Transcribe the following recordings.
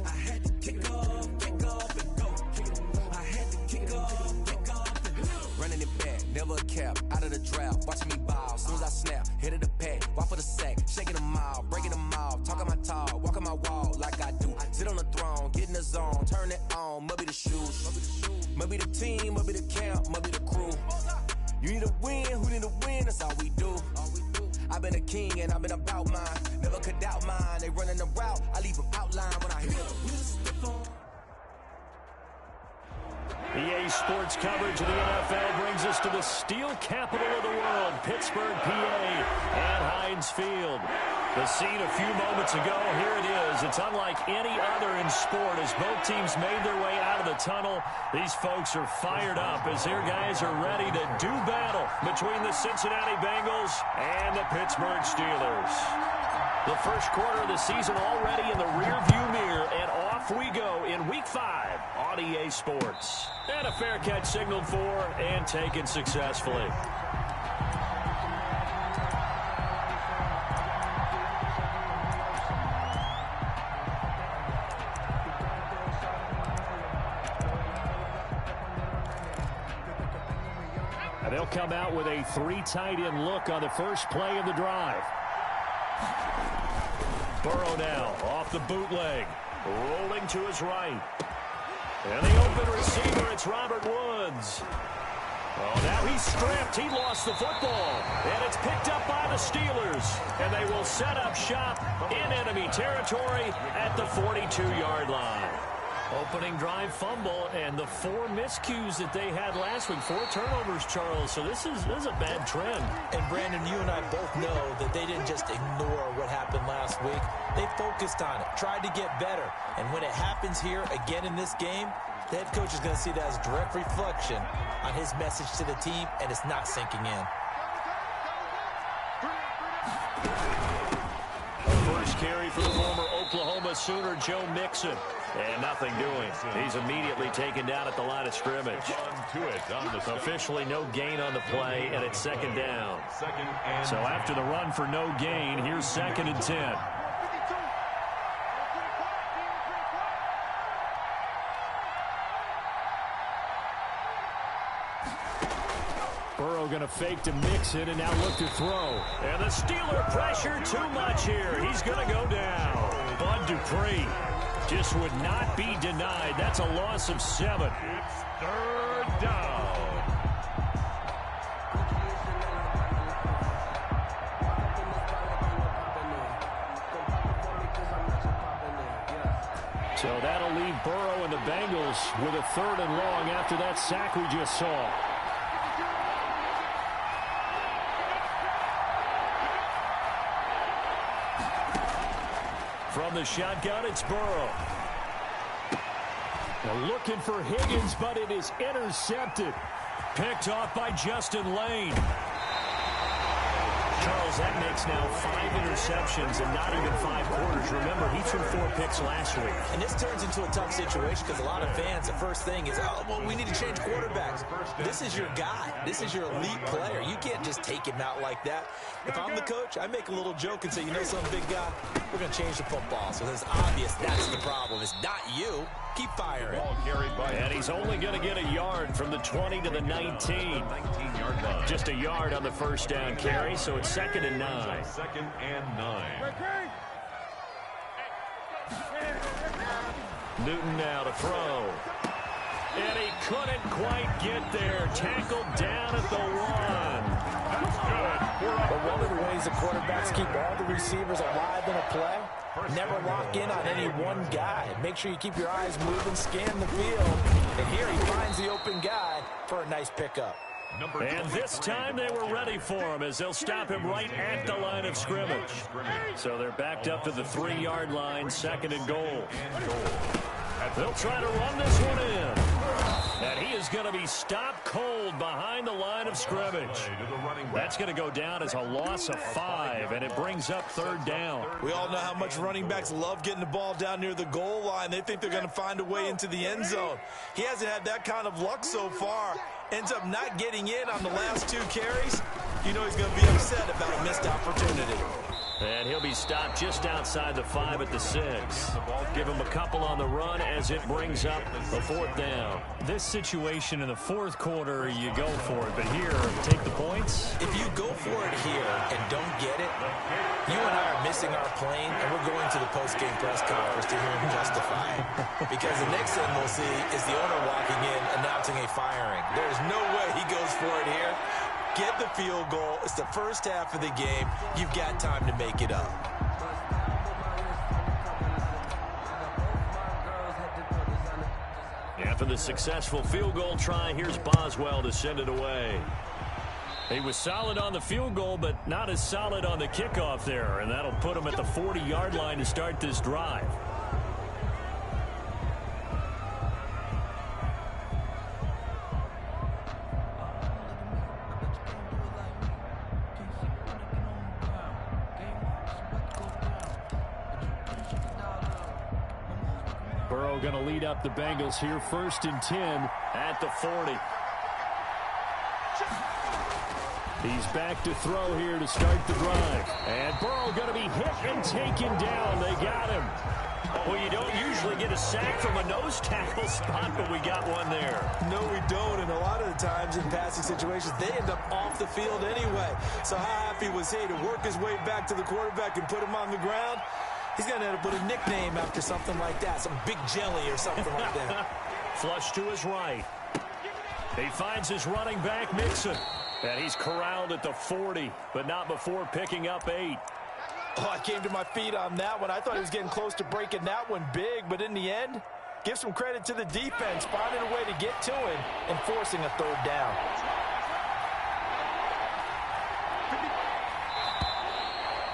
I had to kick off and go. I had to kick off and go. Running it back, never a cap, out of the draft, watching me ball. Soon as I snap, hit of the pack, walk for the sack, shaking them all, breaking them off, talking my talk, walking my wall like I do. Sit on the throne, get in the zone, turn it on, must be the shoes, must be the team, must be the camp, must be the crew. You need a win, who need a win, that's all we do. I've been a king and I've been about mine, never could doubt mine. They running the route, I leave them outline when I hit them. EA Sports coverage of the NFL brings us to the steel capital of the world, Pittsburgh, PA, at Heinz Field. The scene a few moments ago, here it is. It's unlike any other in sport as both teams made their way out of the tunnel. These folks are fired up as their guys are ready to do battle between the Cincinnati Bengals and the Pittsburgh Steelers. The first quarter of the season already in the rearview mirror, and off we go in Week 5 on EA Sports. And a fair catch signaled for and taken successfully. And they'll come out with a 3 tight end look on the first play of the drive. Burrow now off the bootleg, rolling to his right. And the open receiver, it's Robert Woods. Oh, now he's stripped. He lost the football. And it's picked up by the Steelers. And they will set up shop in enemy territory at the 42-yard line. Opening drive fumble, and the 4 miscues that they had last week, 4 turnovers, Charles. So this is a bad trend. And, Brandon, you and I both know that they didn't just ignore what happened last week. They focused on it, tried to get better. And when it happens here again in this game, the head coach is going to see that as a direct reflection on his message to the team, and it's not sinking in. First carry for the former Oklahoma Sooner, Joe Mixon. And nothing doing. He's immediately taken down at the line of scrimmage. Officially no gain on the play, and it's second down. So after the run for no gain, here's 2nd and 10. Burrow going to fake to Mixon and now look to throw. And the Steeler pressure too much here. He's going to go down. Bud Dupree just would not be denied. That's a loss of 7. It's 3rd down. So that'll leave Burrow and the Bengals with a 3rd and long after that sack we just saw. From the shotgun, it's Burrow. Now looking for Higgins, but it is intercepted. Picked off by Justin Lane. Charles, that makes now 5 interceptions and not even 5 quarters. Remember, he threw 4 picks last week. And this turns into a tough situation because a lot of fans, the first thing is, oh, well, we need to change quarterbacks. This is your guy. This is your elite player. You can't just take him out like that. If I'm the coach, I make a little joke and say, you know something, big guy? We're going to change the football. So it's obvious that's the problem. It's not you. Keep firing. And he's only going to get a yard from the 20 to the 19. Just a yard on the first down carry, so it's 2nd and 9. 2nd and 9. Newton now to throw. And he couldn't quite get there. Tackled down at the 1. That's good. But one of the ways the quarterbacks keep all the receivers alive in a play, never lock in on any one guy. Make sure you keep your eyes moving, scan the field. And here he finds the open guy for a nice pickup. And this time they were ready for him as they'll stop him right at the line of scrimmage. So they're backed up to the 3-yard line, 2nd and goal. They'll try to run this one in. And he is going to be stopped cold behind the line of scrimmage. That's going to go down as a loss of 5, and it brings up 3rd down. We all know how much running backs love getting the ball down near the goal line. They think they're going to find a way into the end zone. He hasn't had that kind of luck so far. Ends up not getting in on the last 2 carries. You know he's going to be upset about a missed opportunity. And he'll be stopped just outside the 5 at the 6. Give him a couple on the run as it brings up a 4th down. This situation in the 4th quarter, you go for it. But here, take the points. If you go for it here and don't get it, you and I are missing our plane, and we're going to the post-game press conference to hear him justify it. Because the next thing we'll see is the owner walking in announcing a firing. There's no way he goes for it here. Get the field goal. It's the first half of the game. You've got time to make it up. After the successful field goal try, here's Boswell to send it away. He was solid on the field goal, but not as solid on the kickoff there. And that'll put him at the 40-yard line to start this drive. Burrow going to lead up the Bengals here, 1st and 10 at the 40. He's back to throw here to start the drive. And Burrow going to be hit and taken down. They got him. Well, you don't usually get a sack from a nose tackle spot, but we got one there. No, we don't. And a lot of the times in passing situations, they end up off the field anyway. So how happy was he to work his way back to the quarterback and put him on the ground? He's going to end up with a nickname after something like that, some Big Jelly or something like that. Flush to his right. He finds his running back, Mixon. And he's corralled at the 40, but not before picking up 8. Oh, I came to my feet on that one. I thought he was getting close to breaking that one big, but in the end, give some credit to the defense, finding a way to get to him and forcing a 3rd down.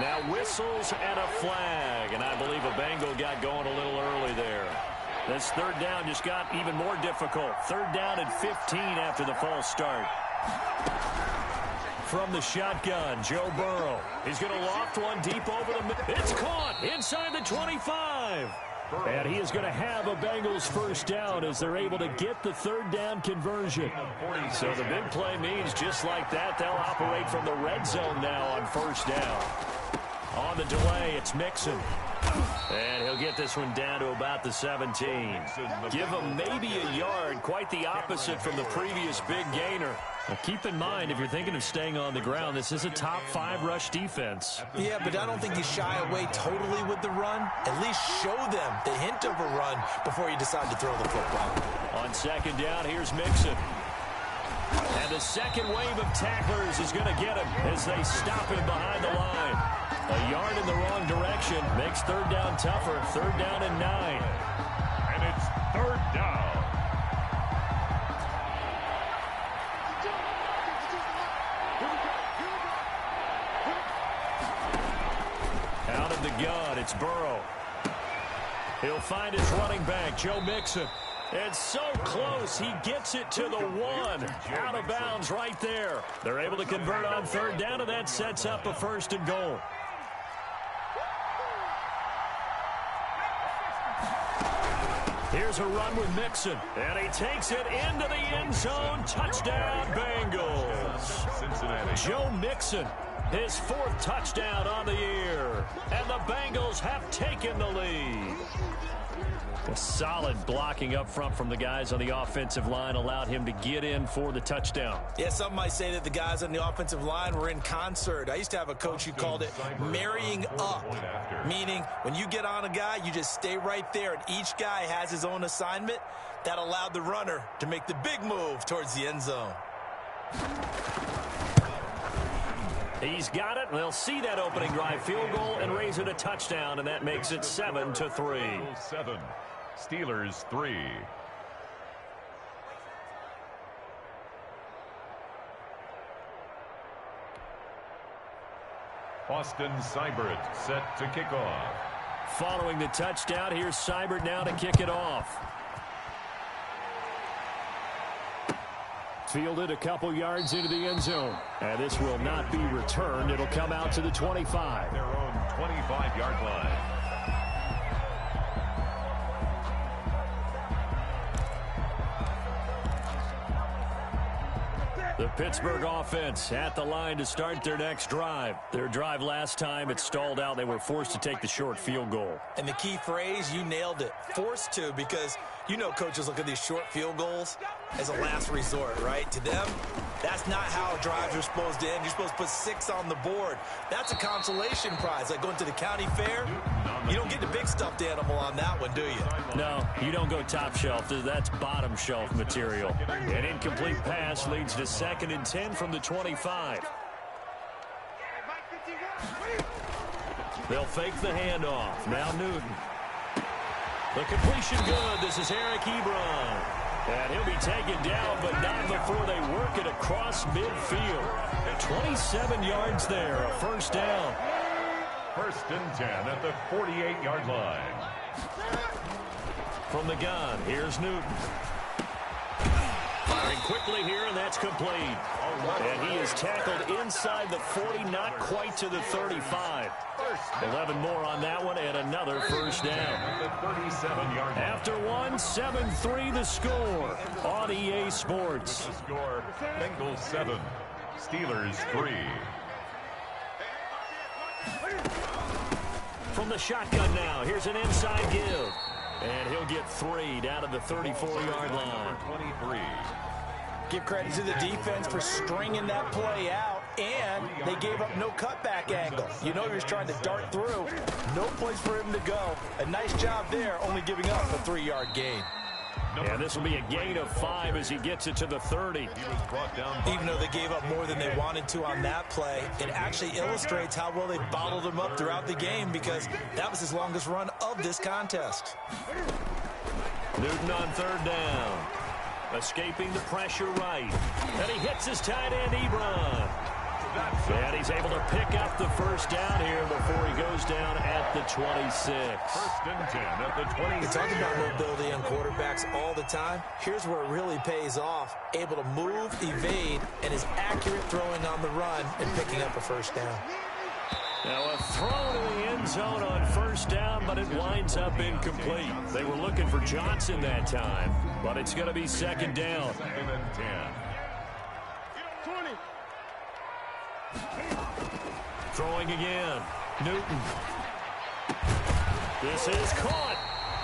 Now whistles and a flag, and I believe a Bengal got going a little early there. This 3rd down just got even more difficult. 3rd down and 15 after the false start. From the shotgun, Joe Burrow. He's going to loft one deep over the middle. It's caught inside the 25. And he is going to have a Bengals 1st down as they're able to get the 3rd down conversion. So the big play means just like that, they'll operate from the red zone now on 1st down. On the delay, it's Mixon. And he'll get this one down to about the 17. Give him maybe a yard, quite the opposite from the previous big gainer. Now keep in mind, if you're thinking of staying on the ground, this is a top 5 rush defense. Yeah, but I don't think you shy away totally with the run. At least show them the hint of a run before you decide to throw the football. On 2nd down, here's Mixon. And the second wave of tacklers is going to get him as they stop him behind the line. A yard in the wrong direction makes 3rd down tougher. 3rd down and 9. And it's 3rd down. Out of the gun, it's Burrow. He'll find his running back, Joe Mixon. It's so close, he gets it to the 1. Out of bounds right there. They're able to convert on 3rd down, and that sets up a 1st and goal. Here's a run with Mixon, and he takes it into the end zone. Touchdown, Bengals. Cincinnati. Joe Mixon, his 4th touchdown on the year, and the Bengals have taken the lead. A solid blocking up front from the guys on the offensive line allowed him to get in for the touchdown. Yeah, some might say that the guys on the offensive line were in concert. I used to have a coach who called it marrying up, meaning when you get on a guy, you just stay right there, and each guy has his own assignment. That allowed the runner to make the big move towards the end zone. He's got it, and they'll see that opening drive field goal and raise it a touchdown, and that makes it 7-3. 7. Steelers 3. Austin Seibert set to kick off. Following the touchdown, here's Seibert now to kick it off. Fielded a couple yards into the end zone. And this will not be returned. It'll come out to the 25. Their own 25-yard line. The Pittsburgh offense at the line to start their next drive. Their drive last time, it stalled out. They were forced to take the short field goal. And the key phrase, you nailed it, forced to, because you know coaches look at these short field goals as a last resort, right? To them, that's not how drives are supposed to end. You're supposed to put 6 on the board. That's a consolation prize, like going to the county fair. You don't get the big stuffed animal on that one, do you? No, you don't go top shelf. That's bottom shelf material. An incomplete pass leads to 2nd and 10 from the 25. They'll fake the handoff. Now Newton. The completion good. This is Eric Ebron. And he'll be taken down, but not before they work it across midfield. 27 yards there, a first down. 1st and 10 at the 48-yard line. From the gun, here's Newton. Firing quickly here, and that's complete. And he is tackled inside the 40, not quite to the 35. 11 more on that one, and another first down. After one, 7-3 the score on EA Sports. The score, Bengals 7, Steelers 3. From the shotgun now, here's an inside give. And he'll get 3 down to the 34-yard line. 23. Give credit to the defense for stringing that play out, and they gave up no cutback angle. You know he was trying to dart through. No place for him to go. A nice job there, only giving up a 3-yard gain. And this will be a gain of 5 as he gets it to the 30. Even though they gave up more than they wanted to on that play, it actually illustrates how well they bottled him up throughout the game, because that was his longest run of this contest. Newton on 3rd down. Escaping the pressure right. And he hits his tight end, Ebron. And he's able to pick up the first down here before he goes down at the 26. 1st and 10 at the 26. We talk about mobility on quarterbacks all the time. Here's where it really pays off. Able to move, evade, and is accurate throwing on the run and picking up a first down. Now a throw to the end zone on 1st down, but it winds up incomplete. They were looking for Johnson that time, but it's going to be 2nd down. 2nd and 10. Throwing again. Newton. This is caught.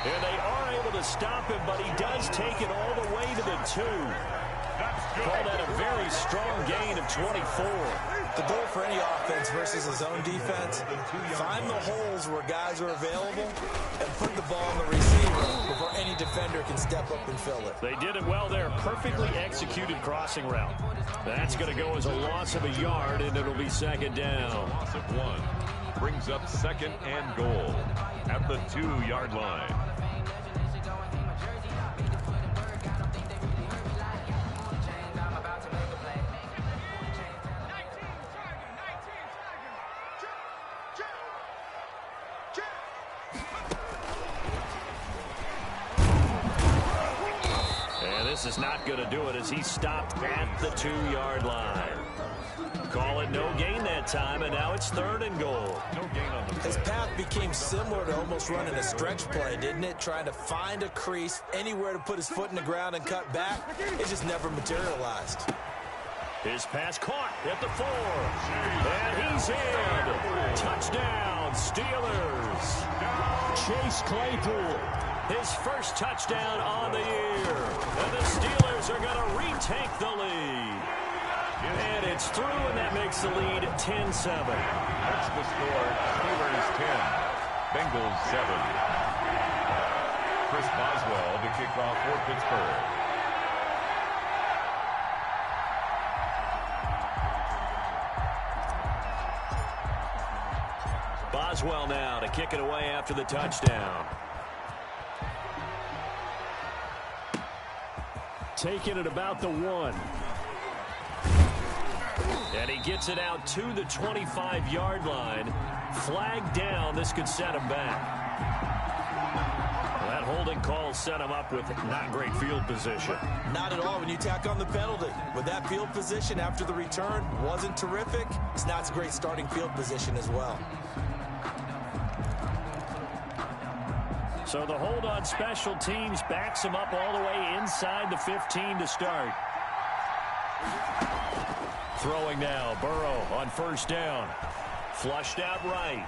And they are able to stop him, but he does take it all the way to the 2. Call that a very strong gain of 24. The goal for any offense versus his own defense, find the holes where guys are available and put the ball on the receiver before any defender can step up and fill it. They did it well there. Perfectly executed crossing route. That's going to go as a loss of a yard, and it'll be 2nd down. Loss of 1 brings up 2nd and goal at the 2-yard line. This is not going to do it as he stopped at the 2-yard line. Call it no gain that time, and now it's 3rd and goal. No gain on the play. His path became similar to almost running a stretch play, didn't it? Trying to find a crease, anywhere to put his foot in the ground and cut back. It just never materialized. His pass caught at the 4. And he's in. Touchdown, Steelers. Chase Claypool. His first touchdown on the year. And the Steelers are going to retake the lead. And it's through, and that makes the lead 10-7. That's the score. Steelers 10, Bengals 7. Chris Boswell to kick off for Pittsburgh. Boswell now to kick it away after the touchdown. Taking it about the 1. And he gets it out to the 25-yard line. Flag down. This could set him back. That holding call set him up with not great field position. Not at all when you tack on the penalty. With that field position after the return wasn't terrific, it's not a great starting field position as well. So the hold on special teams backs him up all the way inside the 15 to start. Throwing now, Burrow on first down. Flushed out right.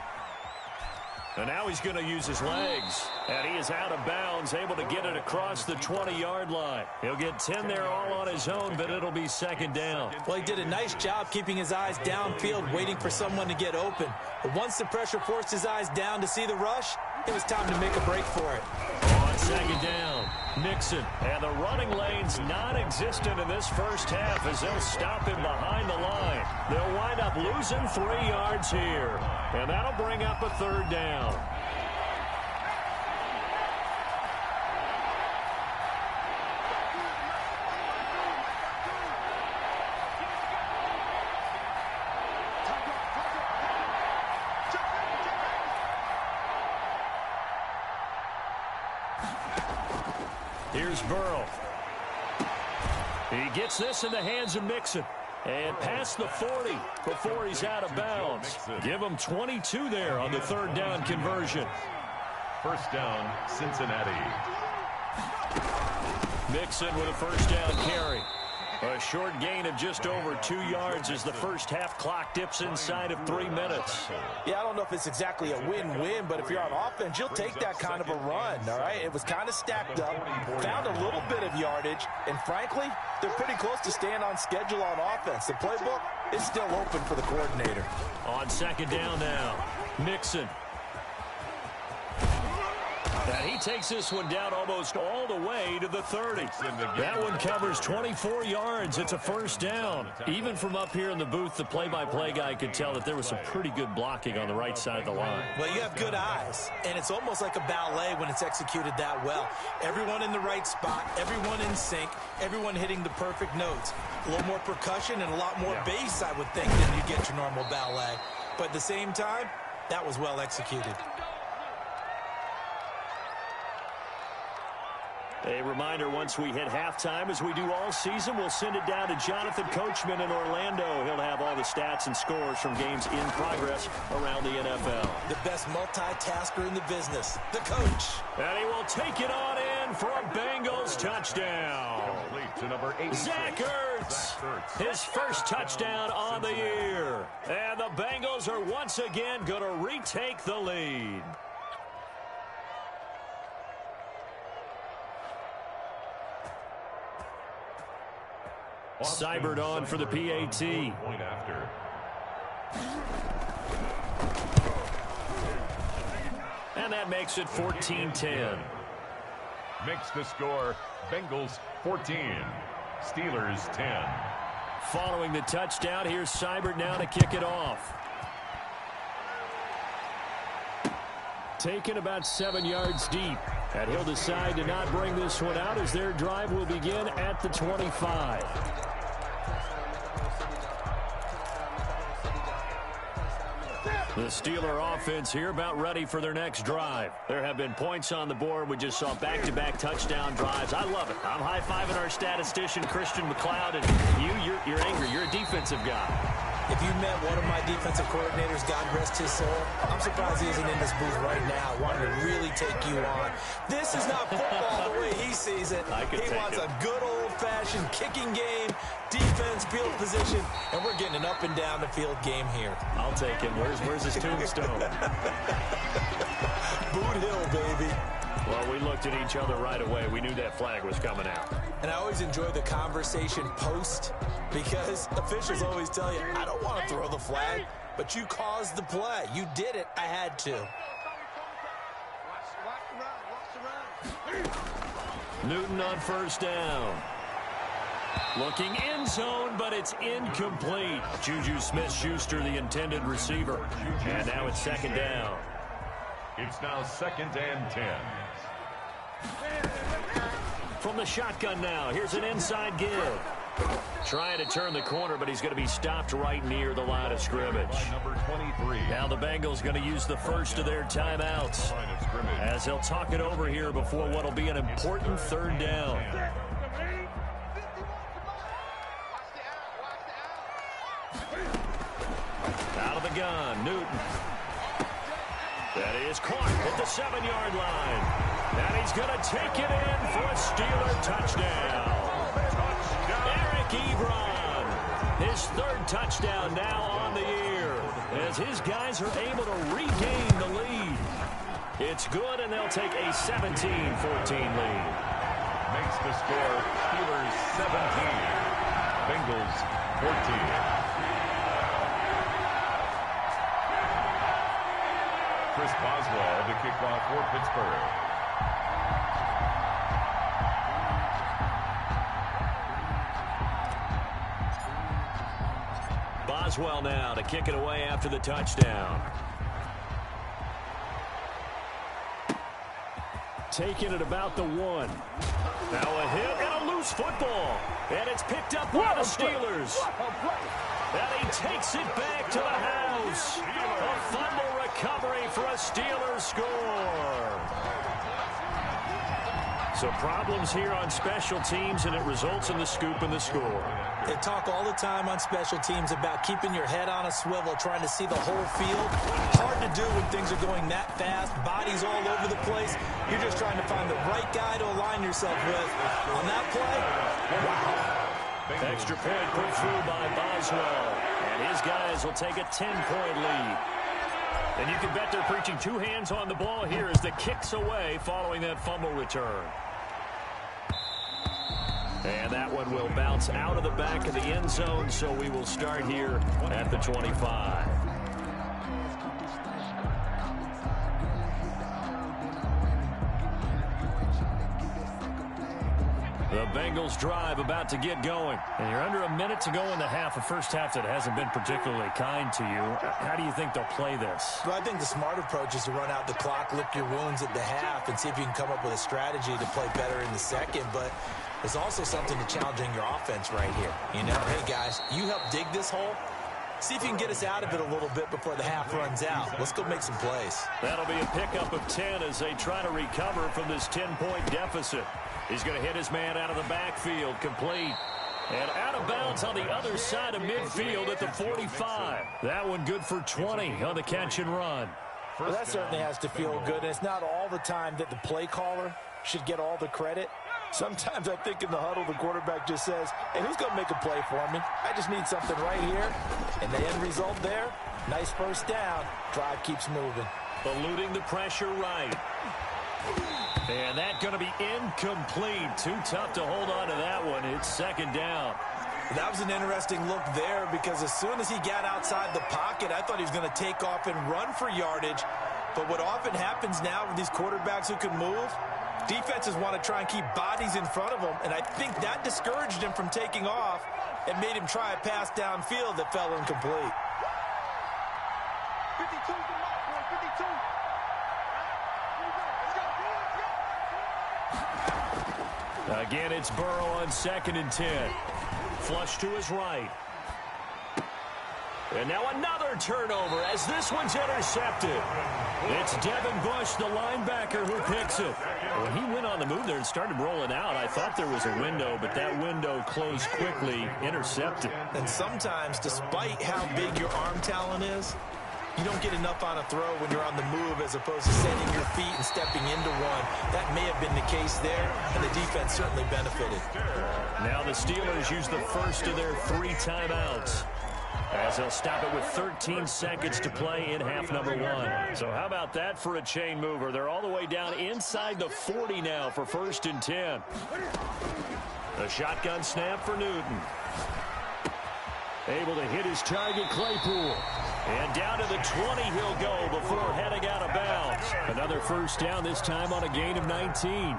And now he's going to use his legs. And he is out of bounds, able to get it across the 20-yard line. He'll get 10 there all on his own, but it'll be second down. Well, he did a nice job keeping his eyes downfield, waiting for someone to get open. But once the pressure forced his eyes down to see the rush, it was time to make a break for it. On second down, Mixon. And the running lane's non-existent in this first half as they'll stop him behind the line. They'll wind up losing 3 yards here. And that'll bring up a third down. Here's Burrow. He gets this in the hands of Mixon. And past the 40 before he's out of bounds. Give him 22 there on the third down conversion. First down, Cincinnati. Mixon with a first down carry. A short gain of just over 2 yards as the first half clock dips inside of 3 minutes. Yeah, I don't know if it's exactly a win-win, but if you're on offense, you'll take that kind of a run, all right? It was kind of stacked up, found a little bit of yardage, and frankly, they're pretty close to staying on schedule on offense. The playbook is still open for the coordinator. On second down now, Mixon. And he takes this one down almost all the way to the 30. That one covers 24 yards. It's a first down. Even from up here in the booth, the play-by-play guy could tell that there was some pretty good blocking on the right side of the line. Well, you have good eyes, and it's almost like a ballet when it's executed that well. Everyone in the right spot, everyone in sync, everyone hitting the perfect notes. A little more percussion and a lot more bass, I would think, than you get your normal ballet. But at the same time, that was well executed. A reminder, once we hit halftime, as we do all season, we'll send it down to Jonathan Coachman in Orlando. He'll have all the stats and scores from games in progress around the NFL. The best multitasker in the business, the coach. And he will take it on in for a Bengals touchdown. Complete to number 86. Zach Ertz, his first touchdown on the year. And the Bengals are once again going to retake the lead. Seibert on for the PAT. Point after. And that makes it 14-10. Makes the score Bengals 14, Steelers 10. Following the touchdown, here's Seibert now to kick it off. Taken about 7 yards deep. And he'll decide to not bring this one out as their drive will begin at the 25. The Steeler offense here about ready for their next drive. There have been points on the board. We just saw back-to-back touchdown drives. I love it. I'm high-fiving our statistician, Christian McLeod, and you're angry. You're a defensive guy. If you met one of my defensive coordinators, God rest his soul, I'm surprised he isn't in this booth right now wanting to really take you on. This is not football the way he sees it. He wants a good old-fashioned kicking game, defense, field position, and we're getting an up-and-down-the-field game here. I'll take him. Where's his tombstone? Boot Hill, baby. Well, we looked at each other right away. We knew that flag was coming out. And I always enjoy the conversation post because officials always tell you, I don't want to throw the flag, but you caused the play. You did it. I had to. Newton on first down. Looking end zone, but it's incomplete. Juju Smith-Schuster, the intended receiver. And now it's second down. It's now 2nd and 10. From the shotgun now, here's an inside give. Trying to turn the corner, but he's going to be stopped right near the line of scrimmage. Number 23. Now the Bengals going to use the first of their timeouts as they'll talk it over here before what will be an important third down. Out of the gun, Newton. That is caught at the 7-yard line. And he's going to take it in for a Steeler touchdown. Eric Ebron. His third touchdown now on the year as his guys are able to regain the lead. It's good, and they'll take a 17-14 lead. Makes the score Steelers 17, Bengals 14. Chris Boswell to kick off for Pittsburgh. Boswell now to kick it away after the touchdown. Taking it about the 1. Now a hit and a loose football. And it's picked up by the Steelers. And he takes it back to the house. A fumble recovery for a Steelers score. So problems here on special teams, and it results in the scoop and the score. They talk all the time on special teams about keeping your head on a swivel, trying to see the whole field. Hard to do when things are going that fast, bodies all over the place. You're just trying to find the right guy to align yourself with. On that play, wow. Extra point put through by Boswell. And his guys will take a 10-point lead. And you can bet they're preaching two hands on the ball here as the kick's away following that fumble return. And that one will bounce out of the back of the end zone, so we will start here at the 25. The Bengals drive about to get going. And you're under a minute to go in the half, a first half that hasn't been particularly kind to you. How do you think they'll play this? Well, I think the smart approach is to run out the clock, lick your wounds at the half, and see if you can come up with a strategy to play better in the second. But there's also something to challenging your offense right here. You know, hey, guys, you help dig this hole. See if you can get us out of it a little bit before the half runs out. Let's go make some plays. That'll be a pickup of 10 as they try to recover from this 10-point deficit. He's going to hit his man out of the backfield, complete. And out of bounds on the other side of midfield at the 45. That one good for 20 on the catch and run. Well, that certainly has to feel good. And it's not all the time that the play caller should get all the credit. Sometimes I think in the huddle, the quarterback just says, hey, who's going to make a play for me? I just need something right here. And the end result there, nice first down. Drive keeps moving. Eluding the pressure right. And that's going to be incomplete. Too tough to hold on to that one. It's second down. That was an interesting look there because as soon as he got outside the pocket, I thought he was going to take off and run for yardage. But what often happens now with these quarterbacks who can move, defenses want to try and keep bodies in front of them, and I think that discouraged him from taking off and made him try a pass downfield that fell incomplete. 52 to the mark, boy, 52. Again, it's Burrow on 2nd and 10. Flush to his right. And now another turnover as this one's intercepted. It's Devin Bush, the linebacker, who picks it. When he went on the move there and started rolling out, I thought there was a window, but that window closed quickly, intercepted. And sometimes, despite how big your arm talent is, you don't get enough on a throw when you're on the move as opposed to setting your feet and stepping into one. That may have been the case there, and the defense certainly benefited. Now the Steelers use the first of their 3 timeouts, as they'll stop it with 13 seconds to play in half number 1. So how about that for a chain mover? They're all the way down inside the 40 now for 1st and 10. A shotgun snap for Newton. Able to hit his target, Claypool. And down to the 20 he'll go before heading out of bounds. Another first down, this time on a gain of 19.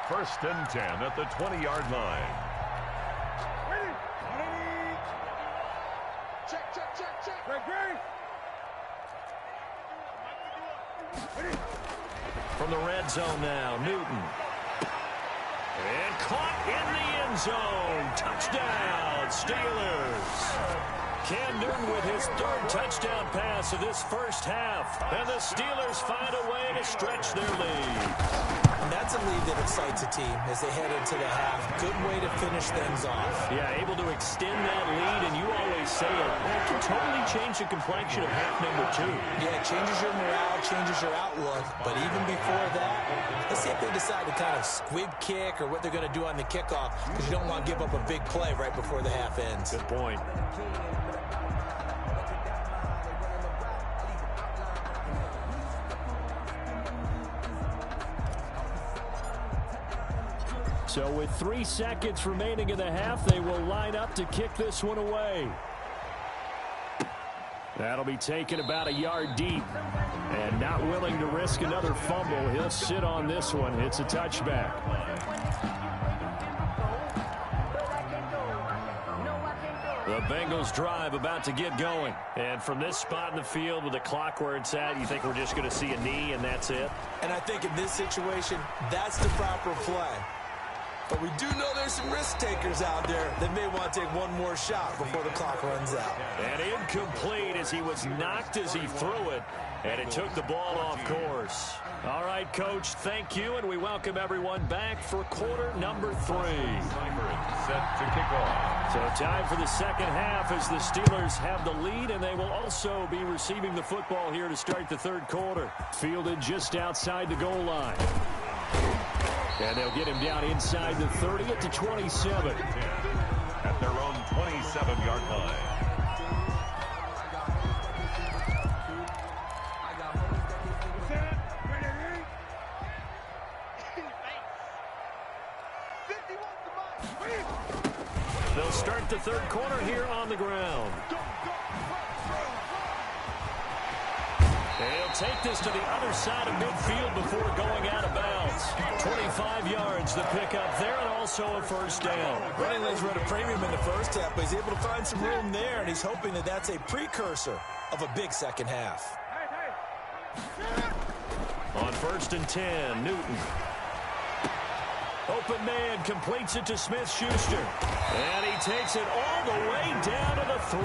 1st and 10 at the 20-yard line. From the red zone now, Newton. And caught in the end zone. Touchdown, Steelers. Cam Newton with his 3rd touchdown pass of this first half. And the Steelers find a way to stretch their lead. And that's a lead that excites a team as they head into the half. Good way to finish things off. Yeah, able to extend that lead, and you always say it can totally change the complexion of half number 2. Yeah, it changes your morale, changes your outlook. But even before that, let's see if they decide to kind of squib kick or what they're going to do on the kickoff, because you don't want to give up a big play right before the half ends. Good point. So with 3 seconds remaining in the half, they will line up to kick this one away. That'll be taken about a yard deep. And not willing to risk another fumble, he'll sit on this one. It's a touchback. The Bengals drive about to get going. And from this spot in the field with the clock where it's at, you think we're just going to see a knee and that's it? And I think in this situation, that's the proper play. But we do know there's some risk takers out there that may want to take one more shot before the clock runs out. And incomplete as he was knocked as he threw it, and it took the ball off course. All right, Coach, thank you, and we welcome everyone back for quarter number 3. Set to kick off. So time for the second half as the Steelers have the lead, and they will also be receiving the football here to start the third quarter. Fielded just outside the goal line. And they'll get him down inside the 30 at the 27. At their own 27-yard line. They'll start the third quarter here on the ground. They'll take this to the other side of midfield before going out of bounds. 25 yards the pick up there, and also a first down. Running lanes were at a premium in the first half, but he's able to find some room there, and he's hoping that that's a precursor of a big second half. On 1st and 10, Newton. Open man completes it to Smith-Schuster. And he takes it all the way down to the 3.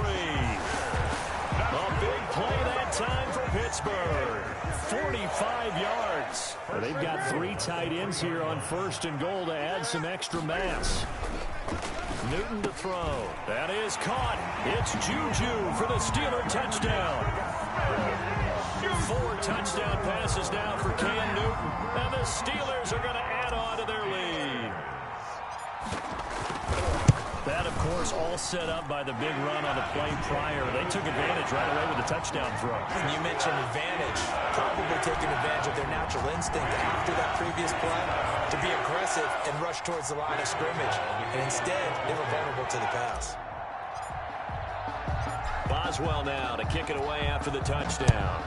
A big play that time for Pittsburgh. 45 yards. They've got 3 tight ends here on 1st and goal to add some extra mass. Newton to throw. That is caught. It's Juju for the Steeler touchdown. 4 touchdown passes now for Cam Newton. And the Steelers are going to add on to their lead. That, of course, all set up by the big run on the play prior. They took advantage right away with the touchdown throw. And you mentioned advantage. Probably taking advantage of their natural instinct after that previous play to be aggressive and rush towards the line of scrimmage. And instead, they were vulnerable to the pass. Boswell now to kick it away after the touchdown.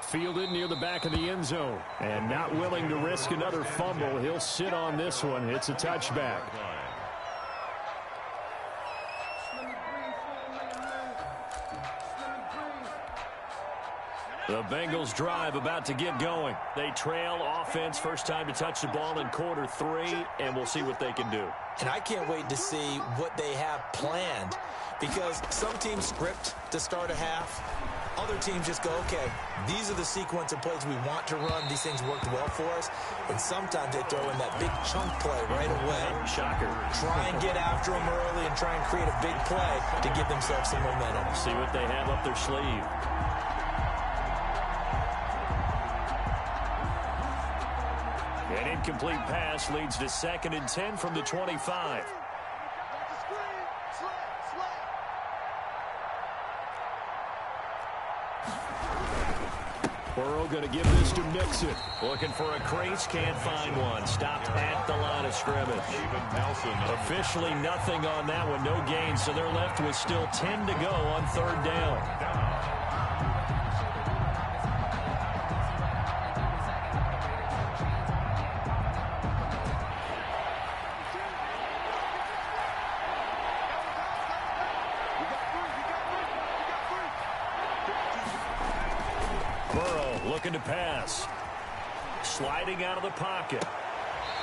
Fielded near the back of the end zone. And not willing to risk another fumble. He'll sit on this one. It's a touchback. The Bengals drive about to get going. They trail offense, first time to touch the ball in quarter 3, and we'll see what they can do. And I can't wait to see what they have planned, because some teams script to start a half. Other teams just go, okay, these are the sequence of plays we want to run. These things worked well for us. And sometimes they throw in that big chunk play right away. Shocker. Try and get after them early and try and create a big play to give themselves some momentum. See what they have up their sleeve. An incomplete pass leads to 2nd and 10 from the 25. Burrow going to give this to Mixon. Looking for a crease, can't find one. Stopped at the line of scrimmage. Officially nothing on that one, no gain, so they're left with still 10 to go on 3rd down. Looking to pass. Sliding out of the pocket.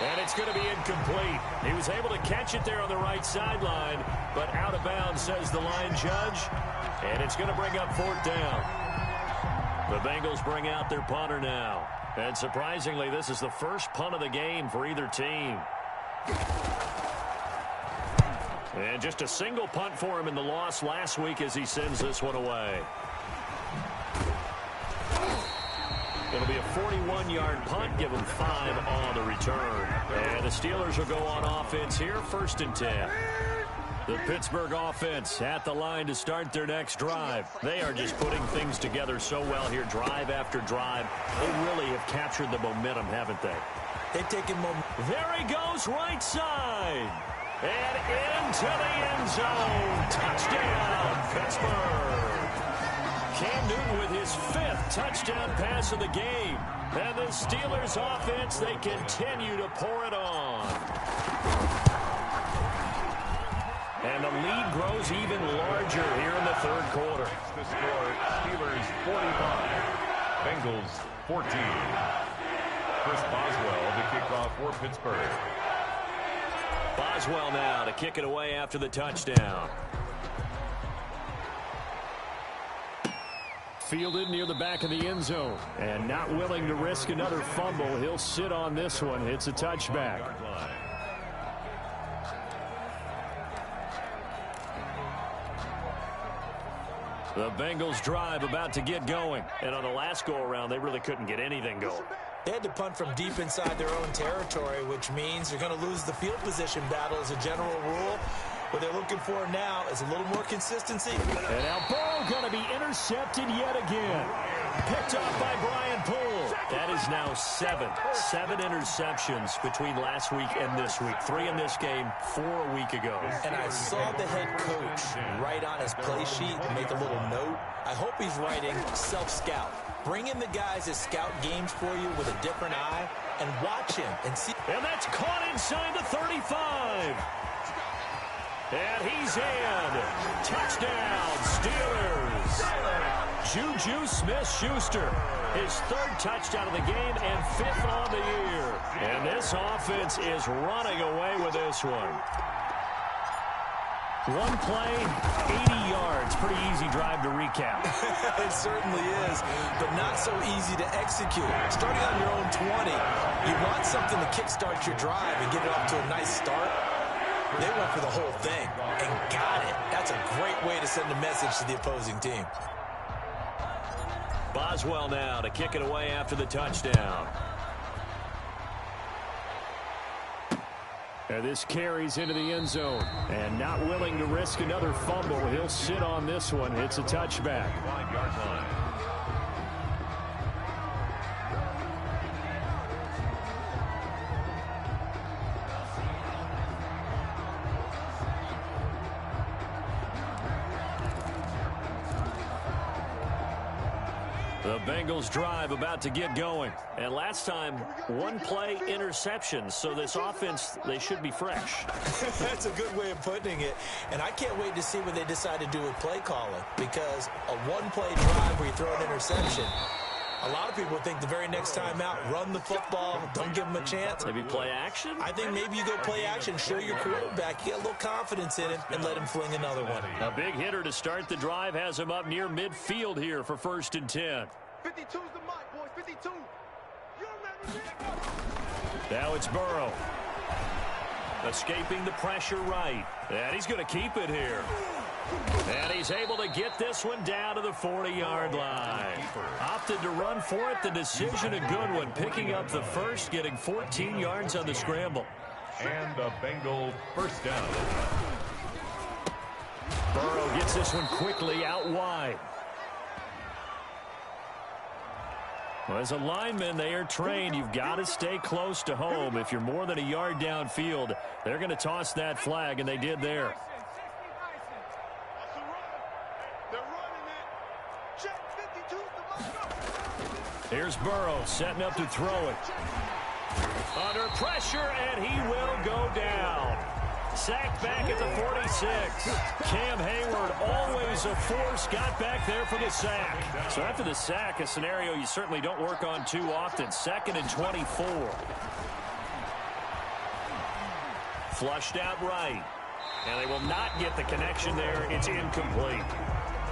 And it's going to be incomplete. He was able to catch it there on the right sideline, but out of bounds, says the line judge. And it's going to bring up 4th down. The Bengals bring out their punter now. And surprisingly, this is the first punt of the game for either team. And just a single punt for him in the loss last week as he sends this one away. It'll be a 41-yard punt, give them 5 on the return. And the Steelers will go on offense here, 1st and 10. The Pittsburgh offense at the line to start their next drive. They are just putting things together so well here, drive after drive. They really have captured the momentum, haven't they? They've taken momentum. There he goes, right side. And into the end zone. Touchdown, Pittsburgh. Cam Newton with his 5th touchdown pass of the game. And the Steelers offense, they continue to pour it on. And the lead grows even larger here in the 3rd quarter. The score, Steelers 45, Bengals 14. Chris Boswell to kick off for Pittsburgh. Boswell now to kick it away after the touchdown. Fielded near the back of the end zone. And not willing to risk another fumble. He'll sit on this one. It's a touchback. The Bengals drive about to get going. And on the last go-around, they really couldn't get anything going. They had to punt from deep inside their own territory, which means they're going to lose the field position battle as a general rule. What they're looking for now is a little more consistency. And now Burrow going to be intercepted yet again. Picked off by Brian Poole. That is now 7 interceptions between last week and this week. 3 in this game, 4 a week ago. And I saw the head coach write on his play sheet and make a little note. I hope he's writing self-scout. Bring in the guys that scout games for you with a different eye and watch him and see. And that's caught inside the 35. And he's in. Touchdown, Steelers. Juju Smith-Schuster, his 3rd touchdown of the game and 5th on the year. And this offense is running away with this one. One play, 80 yards. Pretty easy drive to recap. It certainly is, but not so easy to execute. Starting on your own 20, you want something to kickstart your drive and get it off to a nice start. They went for the whole thing and got it. That's a great way to send a message to the opposing team. Boswell now to kick it away after the touchdown. And this carries into the end zone. And not willing to risk another fumble. He'll sit on this one. It's a touchback. 5-yard line. The Bengals drive about to get going. And last time, 1 play interception. So this offense, they should be fresh. That's a good way of putting it. And I can't wait to see what they decide to do with play calling. Because a 1-play drive where you throw an interception, a lot of people think the very next time out, run the football, don't give them a chance. Maybe play action? I think maybe you go play action, show your quarterback, get a little confidence in him, and let him fling another one. A big hitter to start the drive has him up near midfield here for 1st and 10. 52's the mark, boys. 52. You're ready. Now it's Burrow. Escaping the pressure right. And he's going to keep it here. And he's able to get this one down to the 40-yard line. Opted to run for it. The decision a good one. Picking up the first, getting 14 yards on the scramble. And a Bengal 1st down. Burrow gets this one quickly out wide. Well, as a lineman, they are trained. You've got to stay close to home. If you're more than a yard downfield, they're going to toss that flag, and they did there. Here's Burrow setting up to throw it. Under pressure, and he will go down. Sacked back at the 46. Cam Hayward, always a force, got back there for the sack. So after the sack, a scenario you certainly don't work on too often. 2nd and 24. Flushed out right. And they will not get the connection there. It's incomplete.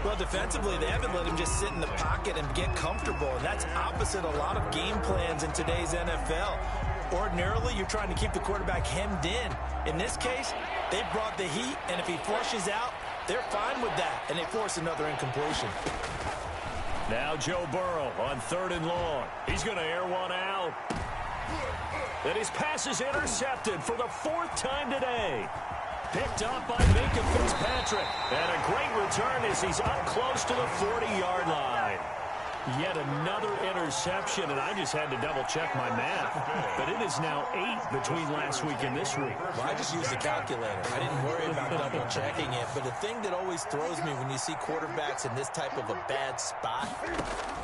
Well, defensively, they haven't let him just sit in the pocket and get comfortable. And that's opposite a lot of game plans in today's NFL. Ordinarily, you're trying to keep the quarterback hemmed in. In this case, they brought the heat, and if he flushes out, they're fine with that, and they force another incompletion. Now Joe Burrow on 3rd and long. He's going to air one out. And his pass is intercepted for the 4th time today. Picked up by Minka Fitzpatrick. And a great return as he's up close to the 40-yard line. Yet another interception, and I just had to double-check my math. But it is now 8 between last week and this week. Well, I just used a calculator. I didn't worry about double-checking it. But the thing that always throws me when you see quarterbacks in this type of a bad spot,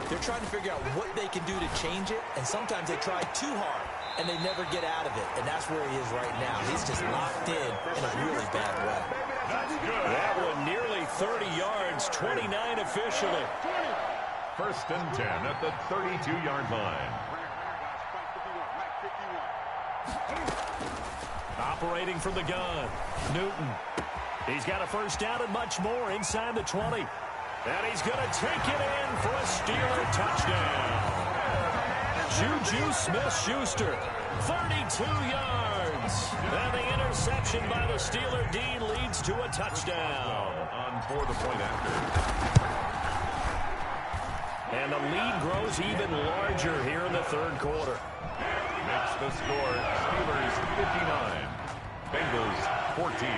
they're trying to figure out what they can do to change it, and sometimes they try too hard, and they never get out of it. And that's where he is right now. He's just locked in a really bad way. That one nearly 30 yards, 29 officially. 1st and 10 at the 32-yard line. Operating from the gun, Newton. He's got a 1st down and much more inside the 20. And he's going to take it in for a Steeler touchdown. Juju Smith-Schuster, 32 yards. And the interception by the Steeler D leads to a touchdown. On for the point after. And the lead grows even larger here in the 3rd quarter. Makes the score Steelers 59, Bengals 14.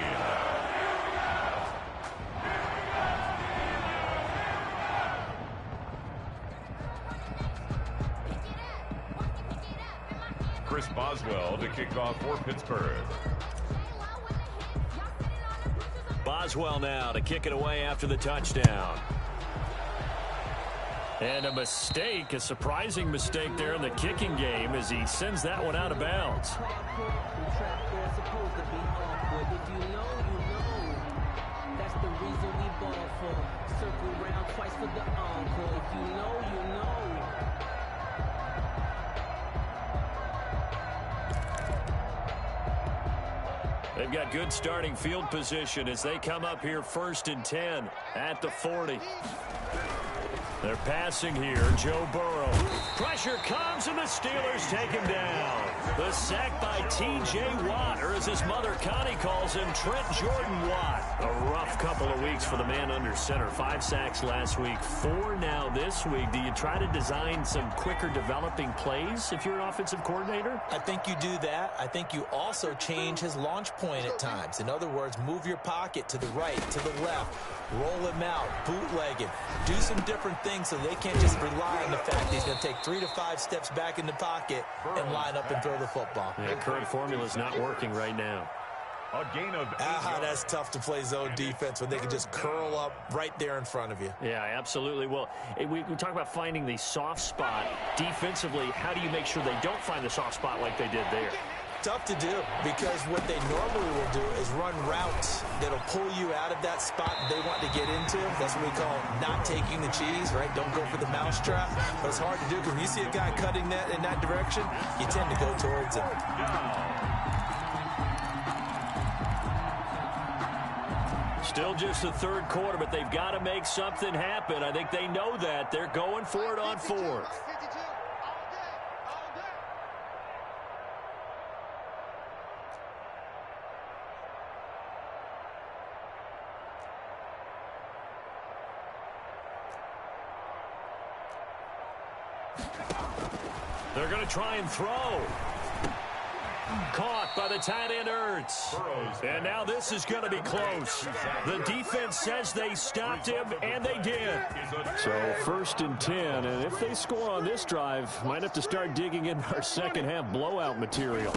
Chris Boswell to kick off for Pittsburgh. Boswell now to kick it away after the touchdown. And a mistake, a surprising mistake there in the kicking game as he sends that one out of bounds. They've got good starting field position as they come up here 1st and 10 at the 40. They're passing here. Joe Burrow. Pressure comes, and the Steelers take him down. The sack by T.J. Watt, or as his mother Connie calls him, Trent Jordan Watt. A rough couple of weeks for the man under center. 5 sacks last week, 4 now this week. Do you try to design some quicker developing plays if you're an offensive coordinator? I think you do that. I think you also change his launch point at times. In other words, move your pocket to the right, to the left, roll him out, bootleg him, do some different things so they can't just rely on the fact that he's going to take 3 to 5 steps back in the pocket and line up and throw the football. Yeah, current formula is not working right now. A gain of 8 that's tough to play zone defense when they can just curl up right there in front of you. Yeah, absolutely. Well, we talk about finding the soft spot. Defensively, how do you make sure they don't find the soft spot like they did there? Tough to do because what they normally will do is run routes that'll pull you out of that spot they want to get into. That's what we call not taking the cheese, right? Don't go for the mousetrap. But it's hard to do because when you see a guy cutting that in that direction, you tend to go towards him. Still just the 3rd quarter, but they've got to make something happen. I think they know that. They're going for it on 4th. They're going to try and throw. Caught by the tight end Ertz. And now this is going to be close. The defense says they stopped him, and they did. So 1st and 10, and if they score on this drive, might have to start digging in our second half blowout material.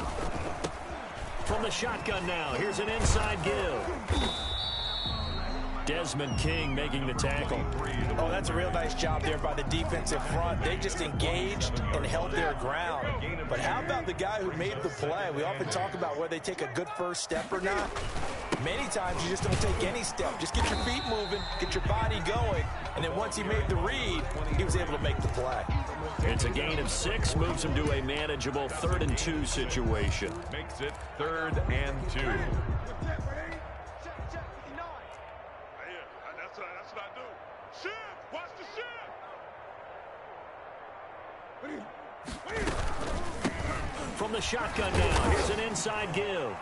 From the shotgun now, here's an inside give. Desmond King making the tackle. Oh, that's a real nice job there by the defensive front. They just engaged and held their ground. But how about the guy who made the play? We often talk about whether they take a good first step or not. Many times you just don't take any step. Just get your feet moving, get your body going, and then once he made the read, he was able to make the play. It's a gain of 6, moves him to a manageable 3rd and 2 situation. Makes it 3rd and 2. That's what I do. Shift! Watch the shift! From the shotgun now, here's an inside give.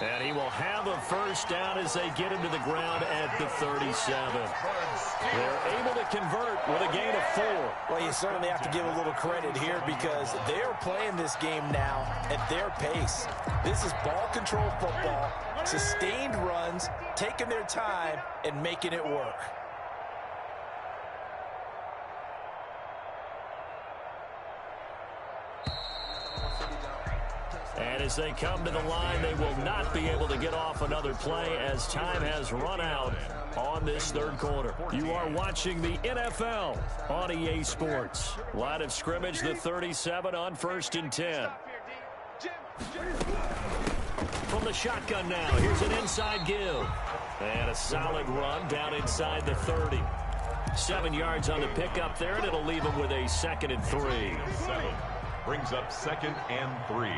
And he will have a first down as they get him to the ground at the 37. They're able to convert with a gain of 4. Well, you certainly have to give a little credit here because they're playing this game now at their pace. This is ball control football, sustained runs, taking their time, and making it work. And as they come to the line, they will not be able to get off another play as time has run out on this third quarter. You are watching the NFL on EA Sports. Line of scrimmage, the 37 on 1st and 10. From the shotgun now, here's an inside give. And a solid run down inside the 30. 7 yards on the pickup there, and it'll leave him with a 2nd and 3. 7 brings up 2nd and 3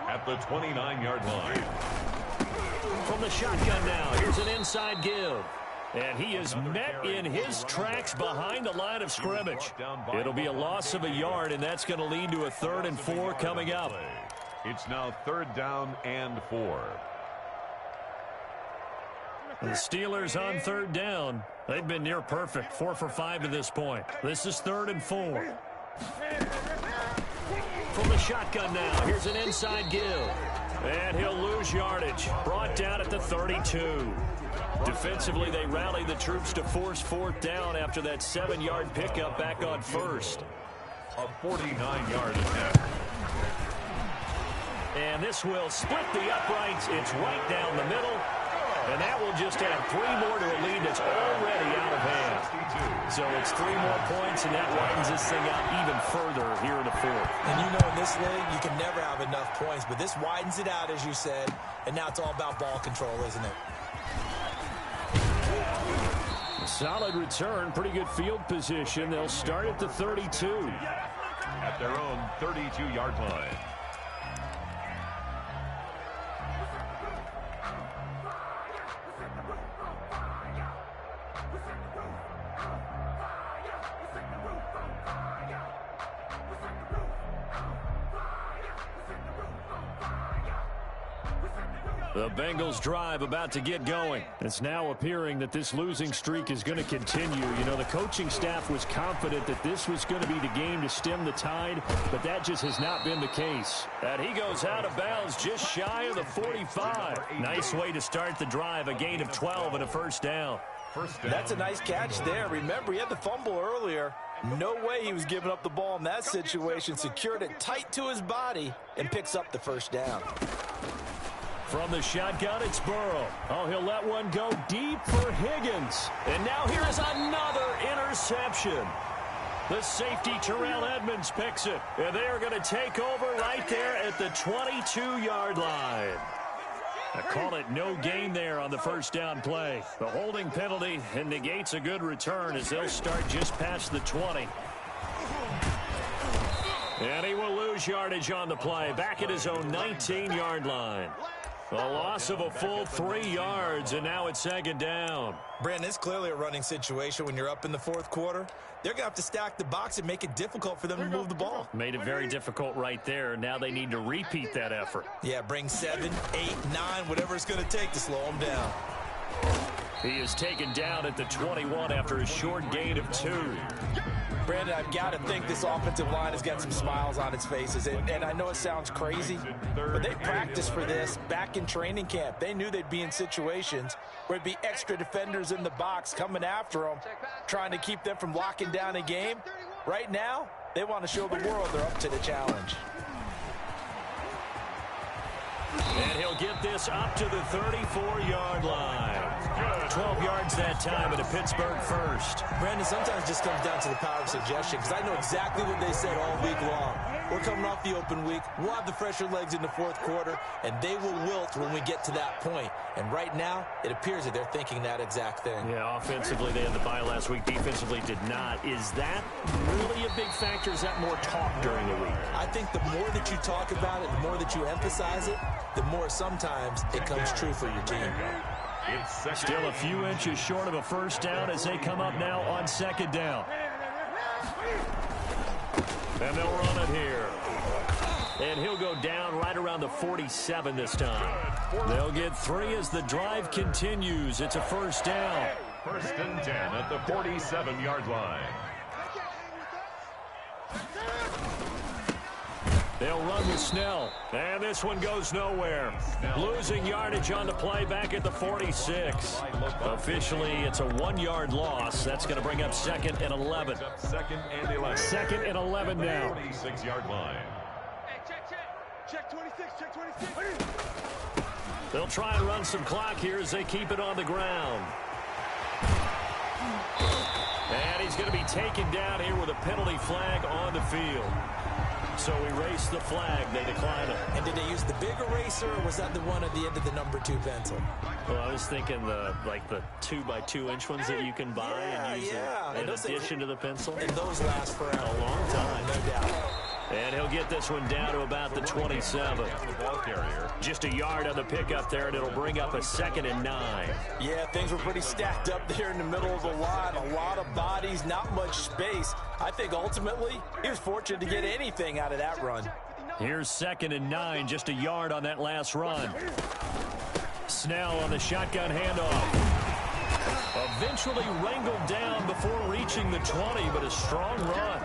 at the 29-yard line. From the shotgun now, here's an inside give. And he is met in his tracks behind the line of scrimmage. It'll be a loss of a yard, and that's going to lead to a 3rd and 4 coming up. It's now 3rd down and 4. The Steelers on 3rd down. They've been near perfect, 4 for 5 to this point. This is 3rd and 4. From the shotgun now, here's an inside give. And he'll lose yardage. Brought down at the 32. Defensively, they rally the troops to force 4th down after that 7-yard pickup back on 1st. A 49-yard attempt. And this will split the uprights. It's right down the middle. And that will just add 3 more to a lead that's already out of hand. So it's 3 more points, and that widens this thing out even further here in the 4th. And you know in this league, you can never have enough points, but this widens it out, as you said, and now it's all about ball control, isn't it? Solid return, pretty good field position. They'll start at the 32. At their own 32-yard line. The Bengals drive about to get going. It's now appearing that this losing streak is going to continue. You know, the coaching staff was confident that this was going to be the game to stem the tide, but that just has not been the case. And he goes out of bounds just shy of the 45. Nice way to start the drive, a gain of 12 and a first down. That's a nice catch there. Remember, he had the fumble earlier. No way he was giving up the ball in that situation. Secured it tight to his body and picks up the first down. From the shotgun, it's Burrow. Oh, he'll let one go deep for Higgins. And now here is another interception. The safety, Terrell Edmonds, picks it. And they are going to take over right there at the 22-yard line. I call it no gain there on the first down play. The holding penalty and negates a good return as they'll start just past the 20. And he will lose yardage on the play, back at his own 19-yard line. A loss of a full 3 yards, and now it's 2nd down. Brandon, it's clearly a running situation when you're up in the 4th quarter. They're going to have to stack the box and make it difficult for them to move the ball. Made it very difficult right there. Now they need to repeat that effort. Yeah, bring 7, 8, 9, whatever it's going to take to slow them down. He is taken down at the 21 after a short gain of 2. Brandon, I've got to think this offensive line has got some smiles on its faces. And I know it sounds crazy, but they practiced for this back in training camp. They knew they'd be in situations where it'd be extra defenders in the box coming after them, trying to keep them from locking down a game. Right now, they want to show the world they're up to the challenge. And he'll get this up to the 34-yard line. 12 yards that time at a Pittsburgh first. Brandon, sometimes it just comes down to the power of suggestion, because I know exactly what they said all week long. We're coming off the open week. We'll have the fresher legs in the 4th quarter, and they will wilt when we get to that point. And right now, it appears that they're thinking that exact thing. Yeah, offensively, they had the bye last week. Defensively, did not. Is that really a big factor? Is that more talk during the week? I think the more that you talk about it, the more that you emphasize it, the more sometimes it comes true for your team. Still a few inches short of a first down as they come up now on 2nd down. And they'll run it here. And he'll go down right around the 47 this time. They'll get 3 as the drive continues. It's a first down. First and 10 at the 47-yard line. They'll run with Snell. And this one goes nowhere. Losing yardage on the play back at the 46. Officially, it's a 1-yard loss. That's going to bring up 2nd and 11. Second and 11. 2nd and 11 now. 46-yard line. Check 26, check 26. They'll try and run some clock here as they keep it on the ground. And he's going to be taken down here with a penalty flag on the field. So erase the flag. They decline it. And did they use the big eraser, or was that the one at the end of the number 2 pencil? Well, I was thinking the 2x2-inch ones that you can buy and use in addition to the pencil. And those last forever. A long time. No doubt. And he'll get this one down to about the 27. Just a yard on the pickup there, and it'll bring up a 2nd and 9. Yeah, things were pretty stacked up there in the middle of the line. A lot of bodies, not much space. I think ultimately he was fortunate to get anything out of that run. Here's 2nd and 9, just a yard on that last run. Snell on the shotgun handoff. Eventually wrangled down before reaching the 20, but a strong run.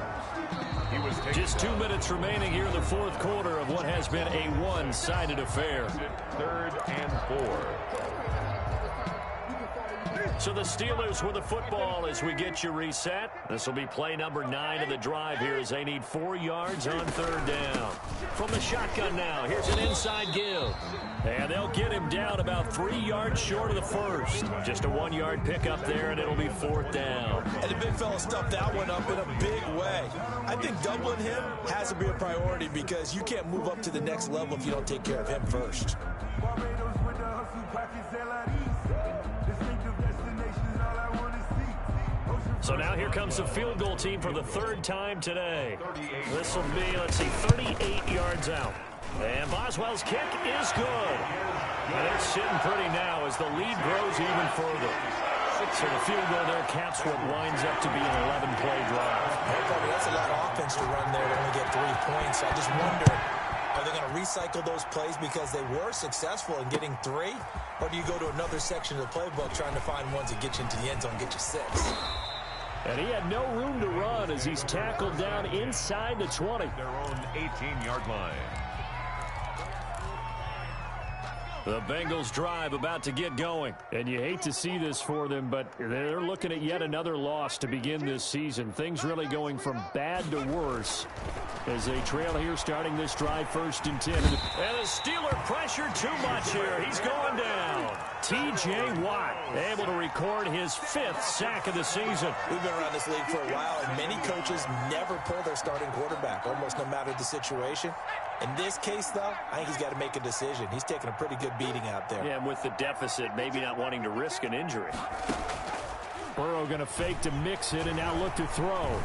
Just 2 minutes remaining here in the 4th quarter of what has been a one-sided affair. 3rd and 4. So the Steelers with the football as we get you reset. This will be play number 9 of the drive here as they need 4 yards on 3rd down. From the shotgun now, here's an inside give. And they'll get him down about 3 yards short of the first. Just a 1-yard pickup there, and it'll be 4th down. And the big fella stuffed that one up in a big way. I think doubling him has to be a priority because you can't move up to the next level if you don't take care of him first. So now here comes the field goal team for the 3rd time today. This will be, 38 yards out. And Boswell's kick is good. And they're sitting pretty now as the lead grows even further. So the field goal there caps what winds up to be an 11-play drive. That's a lot of offense to run there to only get 3 points. I just wonder, are they going to recycle those plays because they were successful in getting 3? Or do you go to another section of the playbook trying to find ones that get you into the end zone and get you 6? And he had no room to run as he's tackled down inside the 20. Their own 18-yard line. The Bengals drive about to get going. And you hate to see this for them, but they're looking at yet another loss to begin this season. Things really going from bad to worse as they trail here starting this drive 1st and 10. And the Steeler pressure too much here. He's going down. T.J. Watt able to record his 5th sack of the season. We've been around this league for a while, and many coaches never pull their starting quarterback, almost no matter the situation. In this case, though, I think he's got to make a decision. He's taking a pretty good beating out there. Yeah, and with the deficit, maybe not wanting to risk an injury. Burrow going to fake to mix it and now look to throw.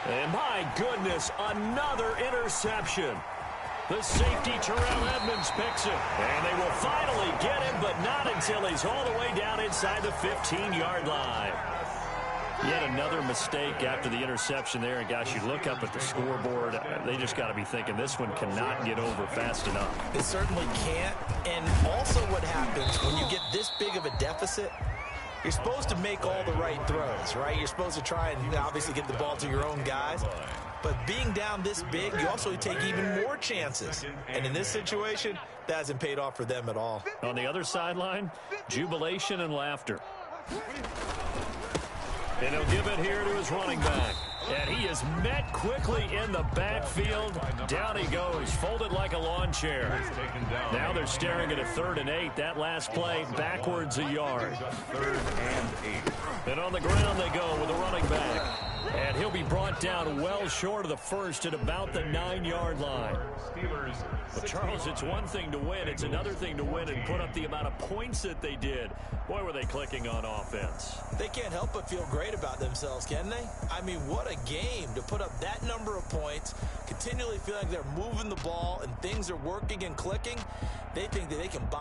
And my goodness, another interception. The safety, Terrell Edmonds, picks it. And they will finally get him, but not until he's all the way down inside the 15-yard line. Yet another mistake after the interception there. And, gosh, you look up at the scoreboard, they just got to be thinking this one cannot get over fast enough. It certainly can't. And also what happens when you get this big of a deficit, you're supposed to make all the right throws, right? You're supposed to try and obviously get the ball to your own guys. But being down this big, you also take even more chances. And in this situation, that hasn't paid off for them at all. On the other sideline, jubilation and laughter. And he'll give it here to his running back. And he is met quickly in the backfield. Down he goes, folded like a lawn chair. Now they're staring at a 3rd and 8. That last play backwards a yard. 3rd and 8. And on the ground they go with the running back. And he'll be brought down well short of the first at about the 9-yard line. But Charles, it's one thing to win. It's another thing to win and put up the amount of points that they did. Boy, were they clicking on offense. They can't help but feel great about themselves, can they? I mean, what a game to put up that number of points, continually feel like they're moving the ball and things are working and clicking. They think that they can buy